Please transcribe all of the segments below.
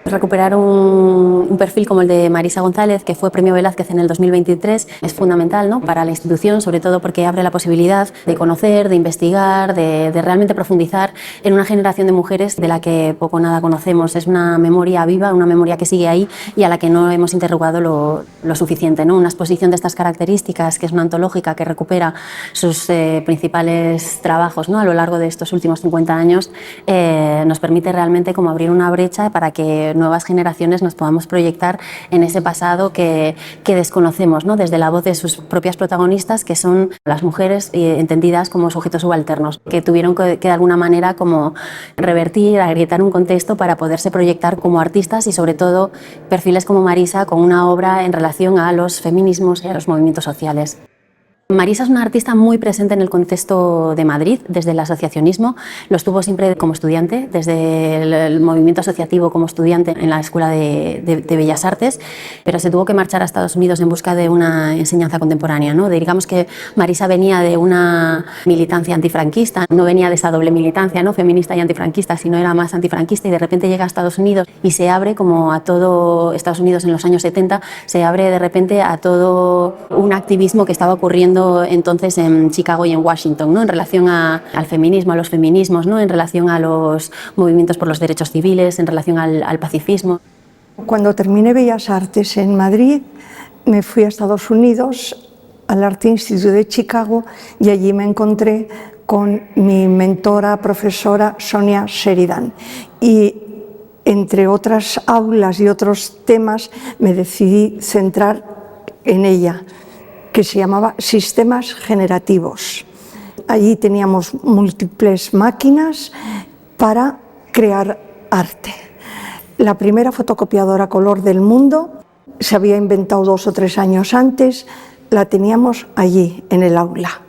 Recuperar un perfil como el de Marisa González, que fue Premio Velázquez en el 2023, es fundamental, ¿no?, para la institución, sobre todo porque abre la posibilidad de conocer, de investigar, de realmente profundizar en una generación de mujeres de la que poco o nada conocemos. Es una memoria viva, una memoria que sigue ahí y a la que no hemos interrogado lo suficiente, ¿no? Una exposición de estas características, que es una antológica que recupera sus principales trabajos, ¿no?, a lo largo de estos últimos 50 años, nos permite realmente como abrir una brecha para que nuevas generaciones nos podamos proyectar en ese pasado que desconocemos, ¿no?, desde la voz de sus propias protagonistas, que son las mujeres entendidas como sujetos subalternos, que tuvieron que de alguna manera como revertir, agrietar un contexto para poderse proyectar como artistas y sobre todo perfiles como Marisa con una obra en relación a los feminismos y a los movimientos sociales. Marisa es una artista muy presente en el contexto de Madrid, desde el asociacionismo, lo estuvo siempre como estudiante, desde el movimiento asociativo como estudiante en la Escuela de Bellas Artes, pero se tuvo que marchar a Estados Unidos en busca de una enseñanza contemporánea, ¿no? Digamos que Marisa venía de una militancia antifranquista, no venía de esa doble militancia, ¿no?, feminista y antifranquista, sino era más antifranquista, y de repente llega a Estados Unidos y se abre como a todo Estados Unidos en los años 70, se abre de repente a todo un activismo que estaba ocurriendo entonces en Chicago y en Washington, ¿no?, en relación al feminismo, a los feminismos, ¿no?, en relación a los movimientos por los derechos civiles, en relación al pacifismo. Cuando terminé Bellas Artes en Madrid, me fui a Estados Unidos, al Art Institute de Chicago, y allí me encontré con mi mentora, profesora Sonia Sheridan. Y entre otras aulas y otros temas, me decidí centrar en ella, que se llamaba Sistemas Generativos. Allí teníamos múltiples máquinas para crear arte. La primera fotocopiadora a color del mundo se había inventado 2 o 3 años antes, la teníamos allí en el aula.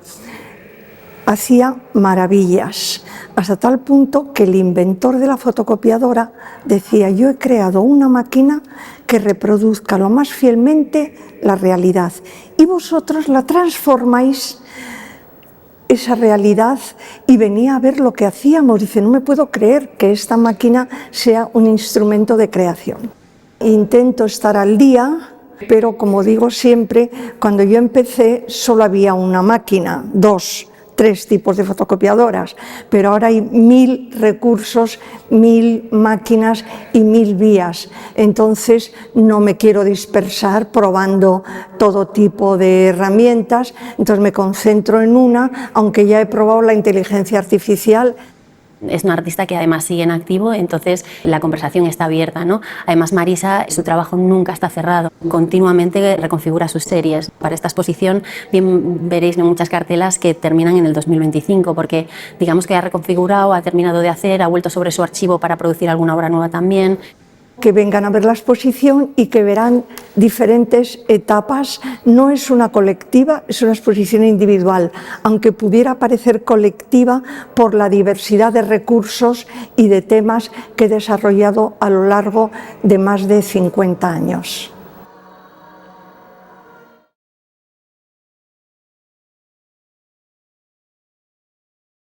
Hacía maravillas, hasta tal punto que el inventor de la fotocopiadora decía: yo he creado una máquina que reproduzca lo más fielmente la realidad y vosotros la transformáis esa realidad. Y venía a ver lo que hacíamos. Dice: no me puedo creer que esta máquina sea un instrumento de creación. Intento estar al día, pero como digo siempre, cuando yo empecé solo había una máquina, 2, 3 tipos de fotocopiadoras, pero ahora hay 1000 recursos, 1000 máquinas y 1000 vías. Entonces no me quiero dispersar probando todo tipo de herramientas, entonces me concentro en una, aunque ya he probado la inteligencia artificial. Es una artista que además sigue en activo, entonces la conversación está abierta, ¿no? Además, Marisa, su trabajo nunca está cerrado, continuamente reconfigura sus series. Para esta exposición bien veréis muchas cartelas que terminan en el 2025, porque digamos que ha reconfigurado, ha terminado de hacer, ha vuelto sobre su archivo para producir alguna obra nueva también. Que vengan a ver la exposición y que verán diferentes etapas. No es una colectiva, es una exposición individual, aunque pudiera parecer colectiva por la diversidad de recursos y de temas que he desarrollado a lo largo de más de 50 años.